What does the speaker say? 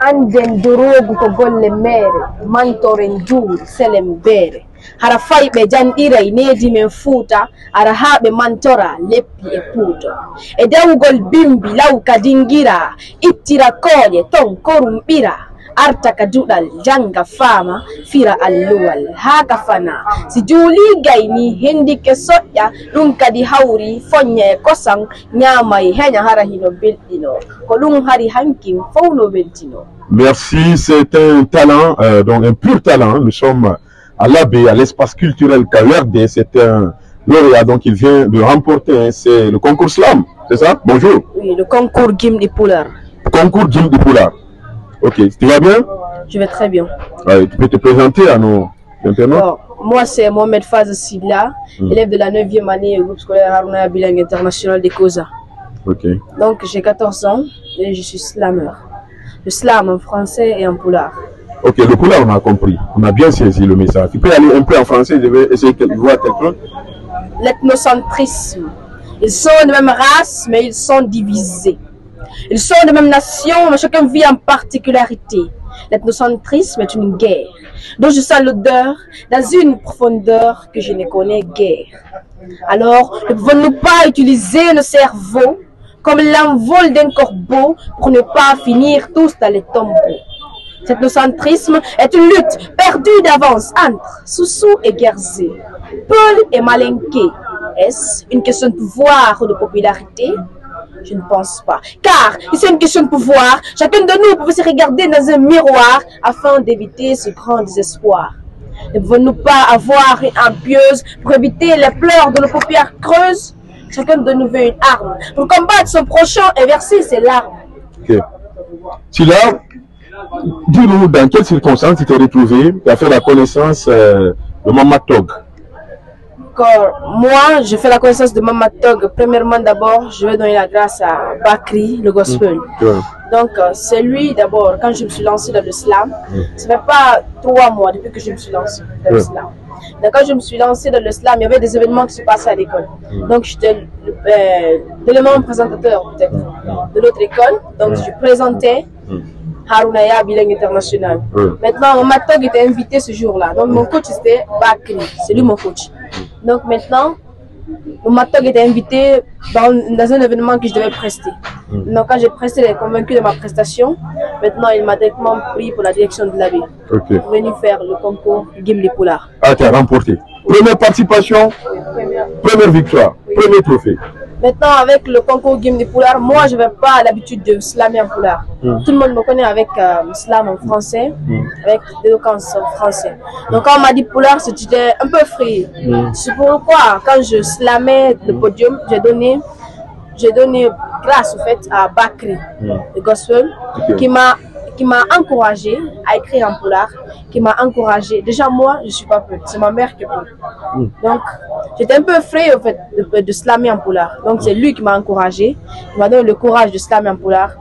anden dorogu ko golle mere mantoren juur selem bere hara fayɓe janɗiray needi men fuuta ara haɓe mantora leppi e puuto e dewgol bimbi law ka dingira ittira kooƴe ton korum ɓira arta ka duɗal janga faama fira alluwal haa ka fana si juuli gayni hendike soƴƴa ɗum kadi hawri foñña e kosan ñaama e heña hara hino belɗino ko ɗum hari hankin fowno weltino. Merci, c'est un talent, donc un pur talent. Nous sommes à l'AB, à l'espace culturel KURD. C'est un lauréat, donc il vient de remporter, c'est le concours Slam, c'est ça? Bonjour. Oui, le concours Gimli Poulard. Concours Gimli Poulard. Ok, tu vas bien? Je vais très bien. Ouais, tu peux te présenter à nos internautes? Bon, moi, c'est Mohamed Faz Silla, élève de la 9e année au groupe scolaire Harouna Bilingue International des COSA. Ok. Donc, j'ai 14 ans et je suis slameur. Je slame en français et en poulard. Ok, le poulard, on a compris. On a bien saisi le message. Tu peux aller un peu en français, je vais essayer de voir quelque chose. L'ethnocentrisme. Ils sont de même race, mais ils sont divisés. Ils sont de même nation, mais chacun vit en particularité. L'ethnocentrisme est une guerre dont je sens l'odeur dans une profondeur que je ne connais guère. Alors, ne pouvons-nous pas utiliser nos cerveaux comme l'envol d'un corbeau pour ne pas finir tous dans les tombeaux? Cet ethnocentrisme est une lutte perdue d'avance entre Soussou et Guerzé, Paul et Malinké. Est-ce une question de pouvoir ou de popularité? Je ne pense pas. Car, si c'est une question de pouvoir, chacun de nous peut se regarder dans un miroir afin d'éviter ce grand désespoir. Ne pouvons-nous pas avoir une arme pieuse pour éviter les pleurs de nos paupières creuses? Chacun de nous veut une arme pour combattre son prochain et verser ses larmes. Ok. Si là, dis-nous dans quelles circonstances tu t'es retrouvé à faire la connaissance de Mama Tog? Moi, je fais la connaissance de Mama Tog. Premièrement, d'abord, je vais donner la grâce à Bakri, le gospel. Donc, c'est lui d'abord, quand je me suis lancé dans le slam, ça fait pas 3 mois depuis que je me suis lancé dans le slam. Donc, quand je me suis lancé dans le slam, il y avait des événements qui se passaient à l'école. Donc, j'étais l'élément présentateur peut-être de notre école. Donc, je présentais Harouna Bilingue International. Maintenant, Mama Tog était invité ce jour-là. Donc, mon coach c'était Bakri. C'est lui mon coach. Donc, maintenant, Mama Tog était invité dans un événement que je devais prester. Donc, quand j'ai presté, il est convaincu de ma prestation. Maintenant, il m'a directement pris pour la direction de l'AB. Pour venir faire le concours Gimli Poulard. Ah, tu as remporté. Première participation, première victoire, premier trophée. Maintenant, avec le concours Gimli Poulard, moi, je n'avais pas l'habitude de slammer en poulard. Tout le monde me connaît avec slam en français, avec des éloquences en français. Donc, quand on m'a dit poulard, c'était un peu free. C'est pourquoi, quand je slamais le podium, j'ai donné grâce au fait à Bakri, le gospel, qui m'a encouragé à écrire en poulard, qui m'a encouragé. Déjà, moi, je ne suis pas peu, c'est ma mère qui peut. Donc, j'étais un peu frais au fait de slammer en poulard. Donc, c'est lui qui m'a encouragé, il m'a donné le courage de slammer en poulard.